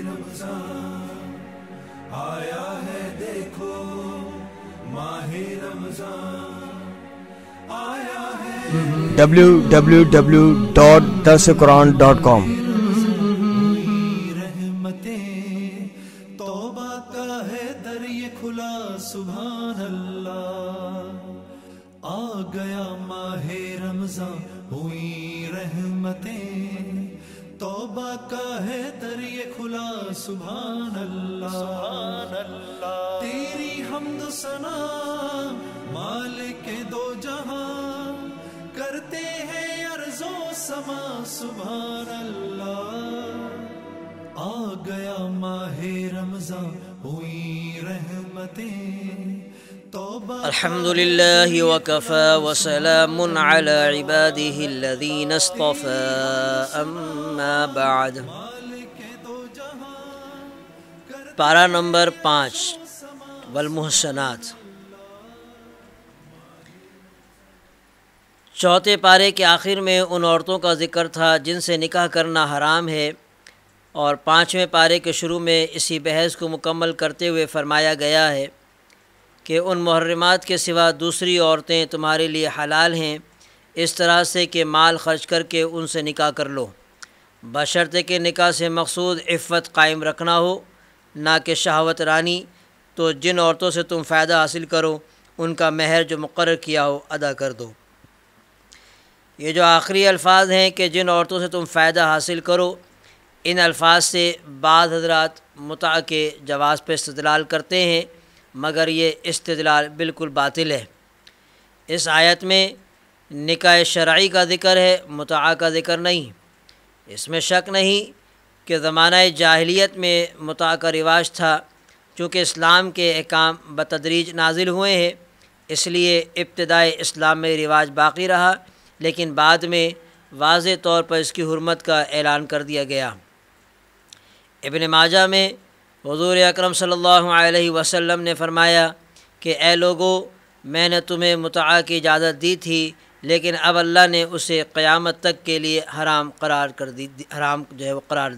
رمضان آیا ہے دیکھو، ماہ رمضان آیا ہے www.darsequran.com رحمتیں توبہ کا ہے در یہ کھلا، سبحان اللہ آ گیا ماہ رمضان ہوئی رحمتیں، توبہ کا ہے در یہ کھلا، سبحان اللہ تیری حمد و ثنا مالک دو جہاں، کرتے ہیں ارض و سما، سبحان اللہ آ گیا ماہ رمضان ہوئی رحمتیں توبہ۔ الحمد لله وكفى وسلام على عباده الذين اصطفى، أما بعد۔ پارہ نمبر 5 والمحصنات۔ چوتھے پارے کے آخر میں ان عورتوں کا ذکر تھا جن سے نکاح کرنا حرام ہے، اور 5ویں پارے کے شروع میں اسی بحث کو مکمل کرتے ہوئے فرمایا گیا ہے کہ ان محرمات کے سوا دوسری عورتیں تمہارے لیے حلال ہیں، اس طرح سے کہ مال خرچ کر کے ان سے نکاح کر لو، بشرطے کہ نکاح سے مقصود عفت قائم رکھنا ہو، نہ کہ شہوت رانی۔ تو جن عورتوں سے تم فائدہ حاصل کرو ان کا مہر جو مقرر کیا ہو ادا کر دو۔ یہ جو آخری الفاظ ہیں کہ جن عورتوں سے تم فائدہ حاصل کرو، ان الفاظ سے بعض حضرات متع کے جواز پہ استدلال کرتے ہیں، مگر یہ استدلال بالکل باطل ہے۔ اس آیت میں نکاح شرعی کا ذکر ہے، متع کا ذکر نہیں۔ اس میں شک نہیں کہ زمانہ جاہلیت میں متع کا رواج تھا، چونکہ اسلام کے احکام بتدریج نازل ہوئے ہیں، اس لیے ابتدائے اسلام میں رواج باقی رہا، لیکن بعد میں واضح طور پر اس کی حرمت کا اعلان کر دیا گیا۔ ابن ماجہ میں حضور اکرم صلی اللہ علیہ وسلم نے فرمایا کہ اے لوگو، میں نے تمہیں متع کی اجازت دی تھی، لیکن اب اللہ نے اسے قیامت تک کے لیے حرام قرار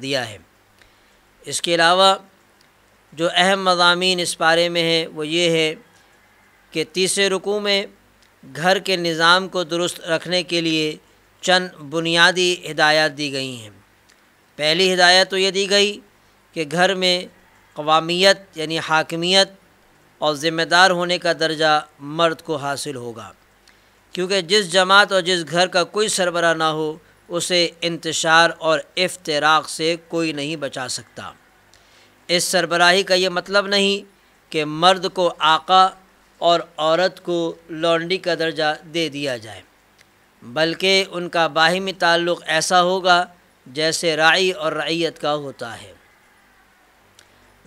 دیا ہے۔ اس کے علاوہ جو اہم مضامین اس بارے میں ہیں وہ یہ ہے کہ تیسرے رکوع میں گھر کے نظام کو درست رکھنے کے لیے چند بنیادی ہدایات دی گئی ہیں۔ پہلی ہدایت تو یہ دی گئی کہ گھر میں قوامیت یعنی حاکمیت اور ذمہ دار ہونے کا درجہ مرد کو حاصل ہوگا، کیونکہ جس جماعت اور جس گھر کا کوئی سربراہ نہ ہو اسے انتشار اور افتراق سے کوئی نہیں بچا سکتا۔ اس سربراہی کا یہ مطلب نہیں کہ مرد کو آقا اور عورت کو لونڈی کا درجہ دے دیا جائے، بلکہ ان کا باہمی تعلق ایسا ہوگا جیسے راعی اور رعیت کا ہوتا ہے۔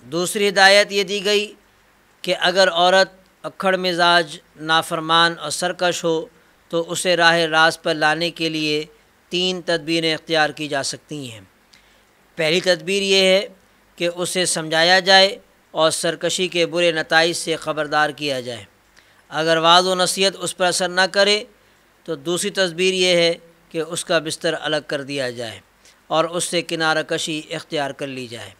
دوسری ہدایت یہ دی گئی کہ اگر عورت اکھڑ مزاج، نافرمان اور سرکش ہو تو اسے راہ راست پر لانے کے لیے 3 تدبیریں اختیار کی جا سکتی ہیں۔ پہلی تدبیر یہ ہے کہ اسے سمجھایا جائے اور سرکشی کے برے نتائج سے خبردار کیا جائے۔ اگر وعظ و نصیحت اس پر اثر نہ کرے تو دوسری تدبیر یہ ہے کہ اس کا بستر الگ کر دیا جائے اور اس سے کنارہ کشی اختیار کر لی جائے۔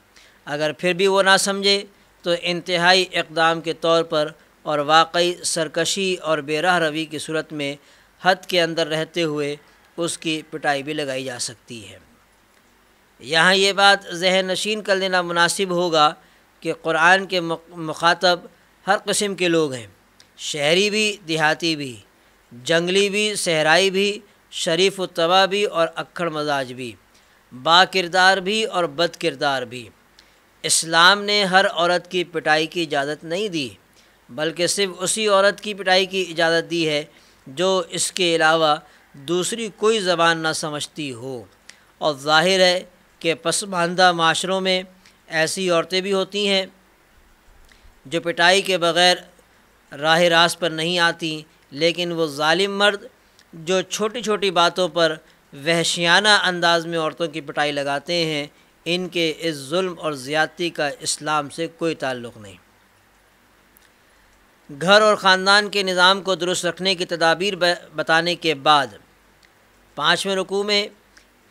اگر پھر بھی وہ نہ سمجھے تو انتہائی اقدام کے طور پر اور واقعی سرکشی اور بے راہ روی کی صورت میں حد کے اندر رہتے ہوئے اس کی پٹائی بھی لگائی جا سکتی ہے۔ یہاں یہ بات ذہن نشین کر لینا مناسب ہوگا کہ قرآن کے مخاطب ہر قسم کے لوگ ہیں، شہری بھی، دیہاتی بھی، جنگلی بھی، صحرائی بھی، شریف الطبع بھی اور اکھڑ مزاج بھی، با کردار بھی اور بد کردار بھی۔ اسلام نے ہر عورت کی پٹائی کی اجازت نہیں دی، بلکہ صرف اسی عورت کی پٹائی کی اجازت دی ہے جو اس کے علاوہ دوسری کوئی زبان نہ سمجھتی ہو، اور ظاہر ہے کہ پسماندہ معاشروں میں ایسی عورتیں بھی ہوتی ہیں جو پٹائی کے بغیر راہ راست پر نہیں آتی، لیکن وہ ظالم مرد جو چھوٹی چھوٹی باتوں پر وحشیانہ انداز میں عورتوں کی پٹائی لگاتے ہیں، ان کے اس ظلم اور زیادتی کا اسلام سے کوئی تعلق نہیں۔ گھر اور خاندان کے نظام کو درست رکھنے کی تدابیر بتانے کے بعد 5ویں رکوع میں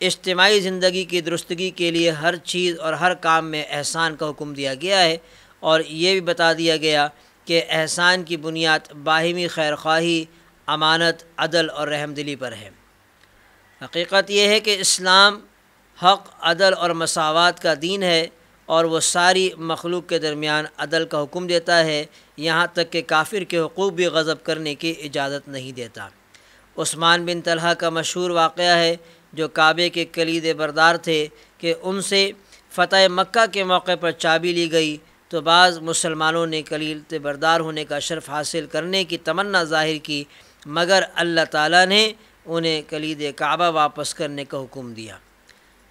اجتماعی زندگی کی درستگی کے لیے ہر چیز اور ہر کام میں احسان کا حکم دیا گیا ہے، اور یہ بھی بتا دیا گیا کہ احسان کی بنیاد باہمی خیر خواہی، امانت، عدل اور رحم دلی پر ہے۔ حقیقت یہ ہے کہ اسلام حق، عدل اور مساوات کا دین ہے، اور وہ ساری مخلوق کے درمیان عدل کا حکم دیتا ہے، یہاں تک کہ کافر کے حقوق بھی غصب کرنے کی اجازت نہیں دیتا۔ عثمان بن طلحہ کا مشہور واقعہ ہے، جو کعبے کے کلید بردار تھے، کہ ان سے فتح مکہ کے موقع پر چابی لی گئی تو بعض مسلمانوں نے کلید بردار ہونے کا شرف حاصل کرنے کی تمنا ظاہر کی، مگر اللہ تعالیٰ نے انہیں کلید کعبہ واپس کرنے کا حکم دیا۔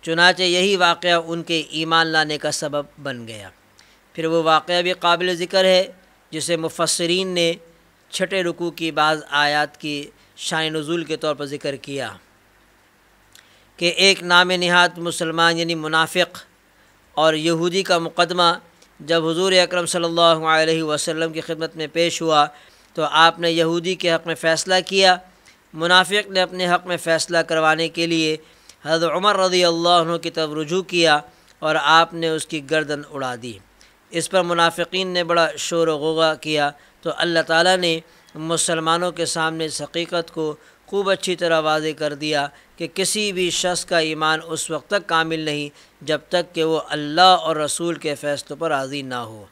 چنانچہ یہی واقعہ ان کے ایمان لانے کا سبب بن گیا۔ پھر وہ واقعہ بھی قابل ذکر ہے، جسے مفسرین نے چھٹے رکوع کی بعض آیات کی شان نزول کے طور پر ذکر کیا کہ ایک نام نہاد مسلمان یعنی منافق اور یہودی کا مقدمہ جب حضور اکرم صلی اللہ علیہ وسلم کی خدمت میں پیش ہوا تو آپ نے یہودی کے حق میں فیصلہ کیا۔ منافق نے اپنے حق میں فیصلہ کروانے کے لیے حضرت عمر رضی اللہ عنہ کی طرف رجوع کیا اور آپ نے اس کی گردن اڑا دی۔ اس پر منافقین نے بڑا شور و غوغا کیا تو اللہ تعالیٰ نے مسلمانوں کے سامنے اس حقیقت کو خوب اچھی طرح واضح کر دیا کہ کسی بھی شخص کا ایمان اس وقت تک کامل نہیں جب تک کہ وہ اللہ اور رسول کے فیصلوں پر راضی نہ ہو،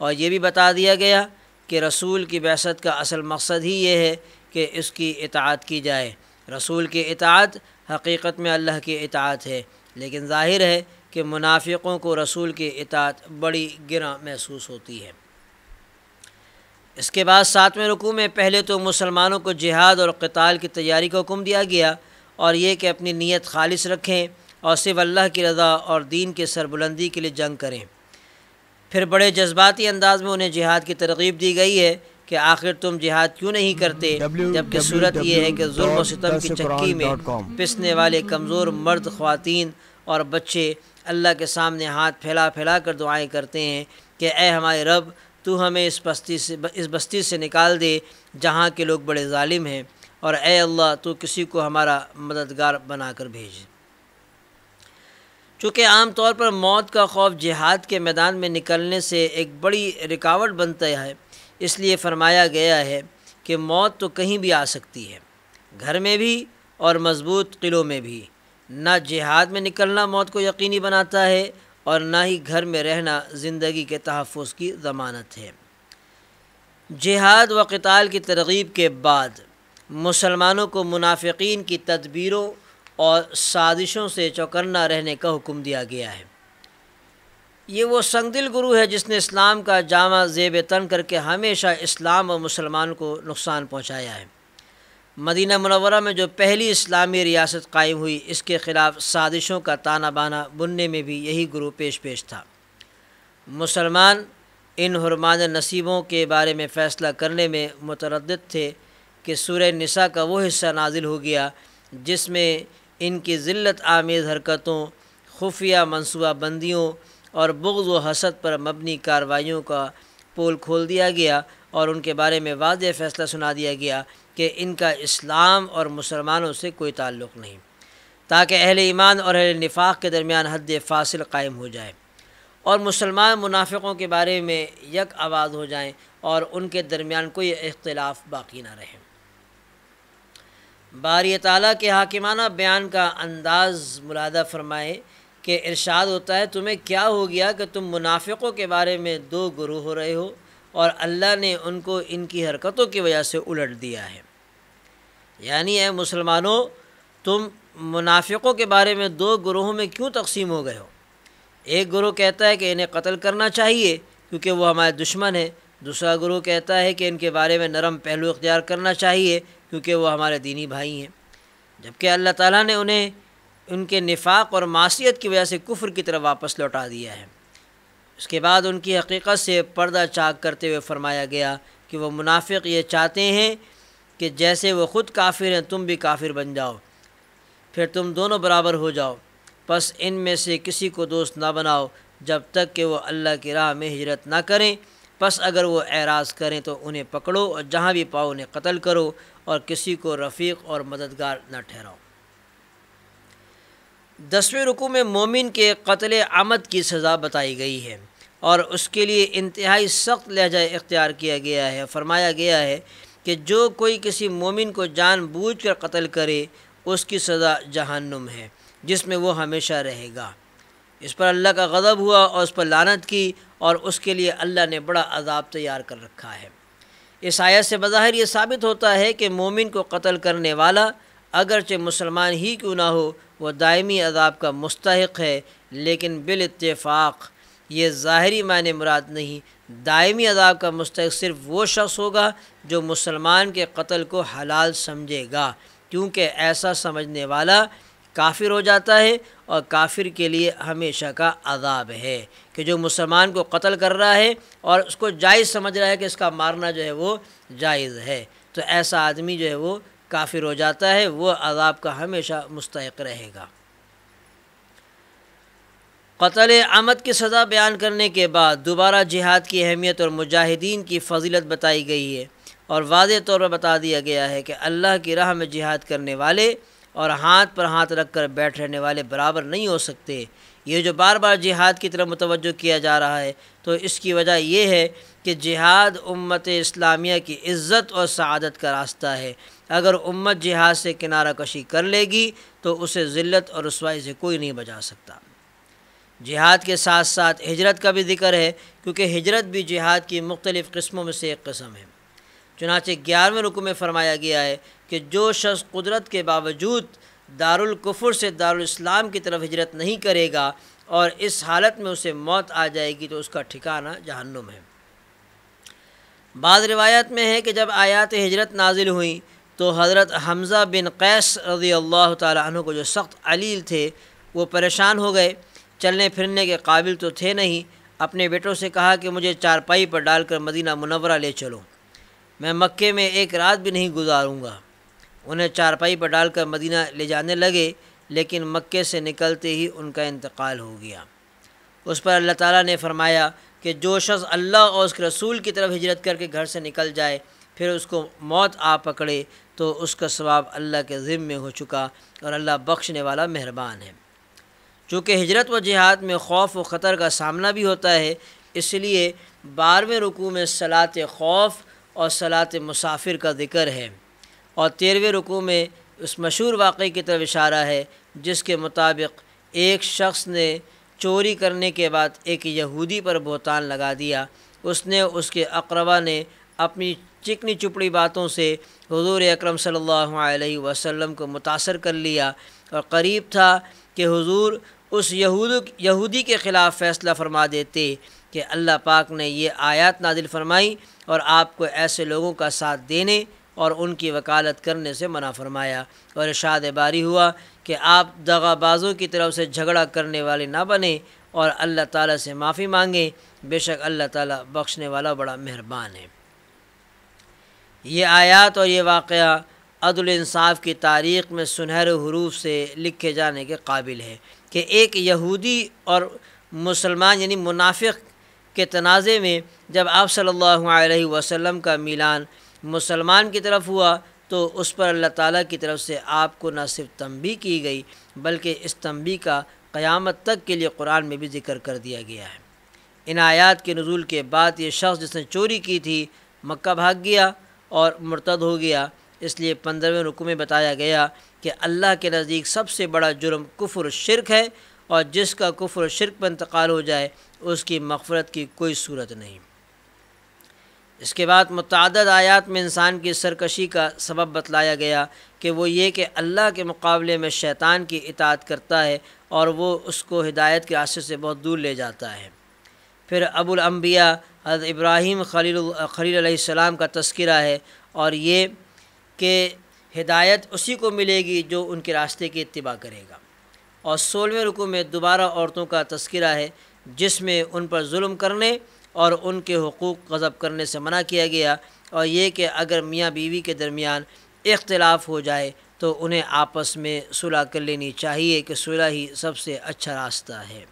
اور یہ بھی بتا دیا گیا کہ رسول کی بعثت کا اصل مقصد ہی یہ ہے کہ اس کی اطاعت کی جائے۔ رسول کی اطاعت حقیقت میں اللہ کی اطاعت ہے، لیکن ظاہر ہے کہ منافقوں کو رسول کی اطاعت بڑی گراں محسوس ہوتی ہے۔ اس کے بعد 7ویں رکوع میں پہلے تو مسلمانوں کو جہاد اور قتال کی تیاری کا حکم دیا گیا، اور یہ کہ اپنی نیت خالص رکھیں اور صرف اللہ کی رضا اور دین کے سربلندی کے لیے جنگ کریں۔ پھر بڑے جذباتی انداز میں انہیں جہاد کی ترغیب دی گئی ہے کہ آخر تم جہاد کیوں نہیں کرتے، جبکہ صورت یہ ہے کہ ظلم و ستم کی چکی میں پسنے والے کمزور مرد، خواتین اور بچے اللہ کے سامنے ہاتھ پھیلا پھیلا کر دعائیں کرتے ہیں کہ اے ہمارے رب، تو ہمیں اس بستی سے نکال دے جہاں کے لوگ بڑے ظالم ہیں، اور اے اللہ تو کسی کو ہمارا مددگار بنا کر بھیج۔ چونکہ عام طور پر موت کا خوف جہاد کے میدان میں نکلنے سے ایک بڑی رکاوٹ بنتا ہے، اس لیے فرمایا گیا ہے کہ موت تو کہیں بھی آ سکتی ہے، گھر میں بھی اور مضبوط قلعوں میں بھی۔ نہ جہاد میں نکلنا موت کو یقینی بناتا ہے اور نہ ہی گھر میں رہنا زندگی کے تحفظ کی ضمانت ہے۔ جہاد و قتال کی ترغیب کے بعد مسلمانوں کو منافقین کی تدبیروں اور سازشوں سے چوکنا رہنے کا حکم دیا گیا ہے۔ یہ وہ سنگ دل گروہ ہے جس نے اسلام کا جامہ زیب تن کر کے ہمیشہ اسلام اور مسلمانوں کو نقصان پہنچایا ہے۔ مدینہ منورہ میں جو پہلی اسلامی ریاست قائم ہوئی، اس کے خلاف سازشوں کا تانا بانا بننے میں بھی یہی گروہ پیش تھا۔ مسلمان ان حرمان نصیبوں کے بارے میں فیصلہ کرنے میں متردد تھے کہ سورہ نساء کا وہ حصہ نازل ہو گیا جس میں ان کی ذلت آمیز حرکتوں، خفیہ منصوبہ بندیوں اور بغض و حسد پر مبنی کارروائیوں کا پول کھول دیا گیا، اور ان کے بارے میں واضح فیصلہ سنا دیا گیا کہ ان کا اسلام اور مسلمانوں سے کوئی تعلق نہیں، تاکہ اہل ایمان اور اہل نفاق کے درمیان حد فاصل قائم ہو جائے اور مسلمان منافقوں کے بارے میں یک آواز ہو جائیں اور ان کے درمیان کوئی اختلاف باقی نہ رہے۔ باری تعالیٰ کے حاکمانہ بیان کا انداز ملاحظہ فرمائے کہ ارشاد ہوتا ہے، تمہیں کیا ہو گیا کہ تم منافقوں کے بارے میں دو گروہ ہو رہے ہو، اور اللہ نے ان کو ان کی حرکتوں کی وجہ سے الٹ دیا ہے۔ یعنی اے مسلمانوں، تم منافقوں کے بارے میں دو گروہوں میں کیوں تقسیم ہو گئے ہو؟ ایک گروہ کہتا ہے کہ انہیں قتل کرنا چاہیے کیونکہ وہ ہمارے دشمن ہیں، دوسرا گروہ کہتا ہے کہ ان کے بارے میں نرم پہلو اختیار کرنا چاہیے کیونکہ وہ ہمارے دینی بھائی ہیں، جبکہ اللہ تعالیٰ نے انہیں ان کے نفاق اور معصیت کی وجہ سے کفر کی طرف واپس لوٹا دیا ہے۔ اس کے بعد ان کی حقیقت سے پردہ چاک کرتے ہوئے فرمایا گیا کہ وہ منافق یہ چاہتے ہیں کہ جیسے وہ خود کافر ہیں تم بھی کافر بن جاؤ، پھر تم دونوں برابر ہو جاؤ، پس ان میں سے کسی کو دوست نہ بناؤ جب تک کہ وہ اللہ کی راہ میں ہجرت نہ کریں، پس اگر وہ اعراض کریں تو انہیں پکڑو اور جہاں بھی پاؤ انہیں قتل کرو اور کسی کو رفیق اور مددگار نہ ٹھہراؤ۔ 10ویں رکوع میں مومن کے قتل عمد کی سزا بتائی گئی ہے اور اس کے لیے انتہائی سخت لہجہ اختیار کیا گیا ہے۔ فرمایا گیا ہے کہ جو کوئی کسی مومن کو جان بوجھ کر قتل کرے اس کی سزا جہنم ہے جس میں وہ ہمیشہ رہے گا۔ اس پر اللہ کا غضب ہوا اور اس پر لعنت کی اور اس کے لیے اللہ نے بڑا عذاب تیار کر رکھا ہے۔ اس آیت سے بظاہر یہ ثابت ہوتا ہے کہ مومن کو قتل کرنے والا اگرچہ مسلمان ہی کیوں نہ ہو وہ دائمی عذاب کا مستحق ہے، لیکن بالاتفاق یہ ظاہری معنی مراد نہیں، دائمی عذاب کا مستحق صرف وہ شخص ہوگا جو مسلمان کے قتل کو حلال سمجھے گا، کیونکہ ایسا سمجھنے والا کافر ہو جاتا ہے اور کافر کے لیے ہمیشہ کا عذاب ہے کہ جو مسلمان کو قتل کر رہا ہے اور اس کو جائز سمجھ رہا ہے کہ اس کا مارنا جو ہے وہ جائز ہے، تو ایسا آدمی جو ہے وہ کافر ہو جاتا ہے، وہ عذاب کا ہمیشہ مستحق رہے گا۔ قتل عمد کی سزا بیان کرنے کے بعد دوبارہ جہاد کی اہمیت اور مجاہدین کی فضیلت بتائی گئی ہے اور واضح طور پر بتا دیا گیا ہے کہ اللہ کی راہ میں جہاد کرنے والے اور ہاتھ پر ہاتھ رکھ کر بیٹھ رہنے والے برابر نہیں ہو سکتے۔ یہ جو بار بار جہاد کی طرف متوجہ کیا جا رہا ہے تو اس کی وجہ یہ ہے کہ جہاد امت اسلامیہ کی عزت اور سعادت کا راستہ ہے۔ اگر امت جہاد سے کنارہ کشی کر لے گی تو اسے ذلت اور رسوائی سے کوئی نہیں بچا سکتا۔ جہاد کے ساتھ ساتھ ہجرت کا بھی ذکر ہے کیونکہ ہجرت بھی جہاد کی مختلف قسموں میں سے ایک قسم ہے۔ چنانچہ 11ویں رکوع میں فرمایا گیا ہے کہ جو شخص قدرت کے باوجود دارالکفر سے دارالاسلام کی طرف ہجرت نہیں کرے گا اور اس حالت میں اسے موت آ جائے گی تو اس کا ٹھکانہ جہنم ہے۔ بعض روایت میں ہے کہ جب آیات ہجرت نازل ہوئیں تو حضرت حمزہ بن قیس رضی اللہ تعالی عنہ کو جو سخت علیل تھے وہ پریشان ہو گئے، چلنے پھرنے کے قابل تو تھے نہیں۔ اپنے بیٹوں سے کہا کہ مجھے چارپائی پر ڈال کر مدینہ منورہ لے چلو، میں مکے میں ایک رات بھی نہیں گزاروں گا۔ انہیں چارپائی پر ڈال کر مدینہ لے جانے لگے، لیکن مکے سے نکلتے ہی ان کا انتقال ہو گیا۔ اس پر اللہ تعالیٰ نے فرمایا کہ جو شخص اللہ اور اس کے رسول کی طرف ہجرت کر کے گھر سے نکل جائے پھر اس کو موت آ پکڑے تو اس کا ثواب اللہ کے ذمے ہو چکا اور اللہ بخشنے والا مہربان ہے۔ چونکہ ہجرت و جہاد میں خوف و خطر کا سامنا بھی ہوتا ہے، اس لیے 12ویں رکوع میں صلاۃ خوف اور صلاۃ مسافر کا ذکر ہے اور 13ویں رکوع میں اس مشہور واقعے کی طرف اشارہ ہے جس کے مطابق ایک شخص نے چوری کرنے کے بعد ایک یہودی پر بہتان لگا دیا۔ اس نے اس کے اقربا نے اپنی چکنی چپڑی باتوں سے حضور اکرم صلی اللہ علیہ وسلم کو متاثر کر لیا اور قریب تھا کہ حضور اس یہودی کے خلاف فیصلہ فرما دیتے کہ اللہ پاک نے یہ آیات نازل فرمائی اور آپ کو ایسے لوگوں کا ساتھ دینے اور ان کی وکالت کرنے سے منع فرمایا، اور ارشاد باری ہوا کہ آپ دغا بازوں کی طرف سے جھگڑا کرنے والے نہ بنیں اور اللہ تعالیٰ سے معافی مانگیں، بے شک اللہ تعالیٰ بخشنے والا بڑا مہربان ہے۔ یہ آیات اور یہ واقعہ عدل انصاف کی تاریخ میں سنہرے حروف سے لکھے جانے کے قابل ہے کہ ایک یہودی اور مسلمان یعنی منافق کے تنازع میں جب آپ صلی اللہ علیہ وسلم کا میلان مسلمان کی طرف ہوا تو اس پر اللہ تعالیٰ کی طرف سے آپ کو نہ صرف تنبیہ کی گئی بلکہ اس تنبیہ کا قیامت تک کے لیے قرآن میں بھی ذکر کر دیا گیا ہے۔ ان آیات کے نزول کے بعد یہ شخص جس نے چوری کی تھی مکہ بھاگ گیا اور مرتد ہو گیا، اس لیے 15ویں رکوع میں بتایا گیا کہ اللہ کے نزدیک سب سے بڑا جرم کفر و شرک ہے اور جس کا کفر و شرک پر انتقال ہو جائے اس کی مغفرت کی کوئی صورت نہیں۔ اس کے بعد متعدد آیات میں انسان کی سرکشی کا سبب بتلایا گیا کہ وہ یہ کہ اللہ کے مقابلے میں شیطان کی اطاعت کرتا ہے اور وہ اس کو ہدایت کے راستے سے بہت دور لے جاتا ہے۔ پھر ابو الانبیاء حضرت ابراہیم خلیل علیہ السلام کا تذکرہ ہے اور یہ کہ ہدایت اسی کو ملے گی جو ان کے راستے کی اتباع کرے گا۔ اور 16ویں رکوع میں دوبارہ عورتوں کا تذکرہ ہے جس میں ان پر ظلم کرنے اور ان کے حقوق غصب کرنے سے منع کیا گیا، اور یہ کہ اگر میاں بیوی کے درمیان اختلاف ہو جائے تو انہیں آپس میں صلح کر لینی چاہیے کہ صلح ہی سب سے اچھا راستہ ہے۔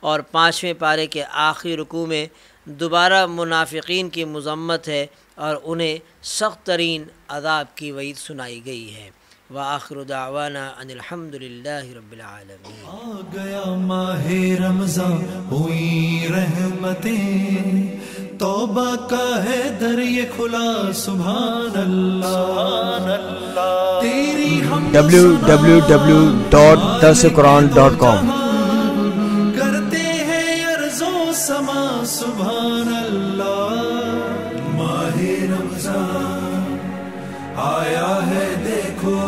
اور 5ویں پارے کے آخری رکوع میں دوبارہ منافقین کی مذمت ہے اور انہیں سخت ترین عذاب کی وعید سنائی گئی ہے۔ وآخر دعوانا ان الحمد للہ رب العالمین۔ آ گیا ماہ رمضان ہوئی رحمتیں، توبہ کا ہے در یہ کھلا، سبحان اللہ تیری www.darsuquran.com کرتے ہیں عرض و سما، سبحان اللہ۔ ماہ رمضان آیا ہے دیکھو،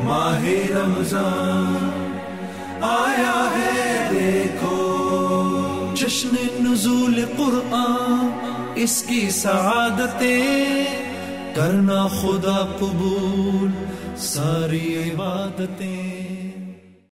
ماہ رمضان آیا ہے دیکھو، جشن نزول قرآن اس کی سعادتیں، کرنا خدا قبول ساری عبادتیں۔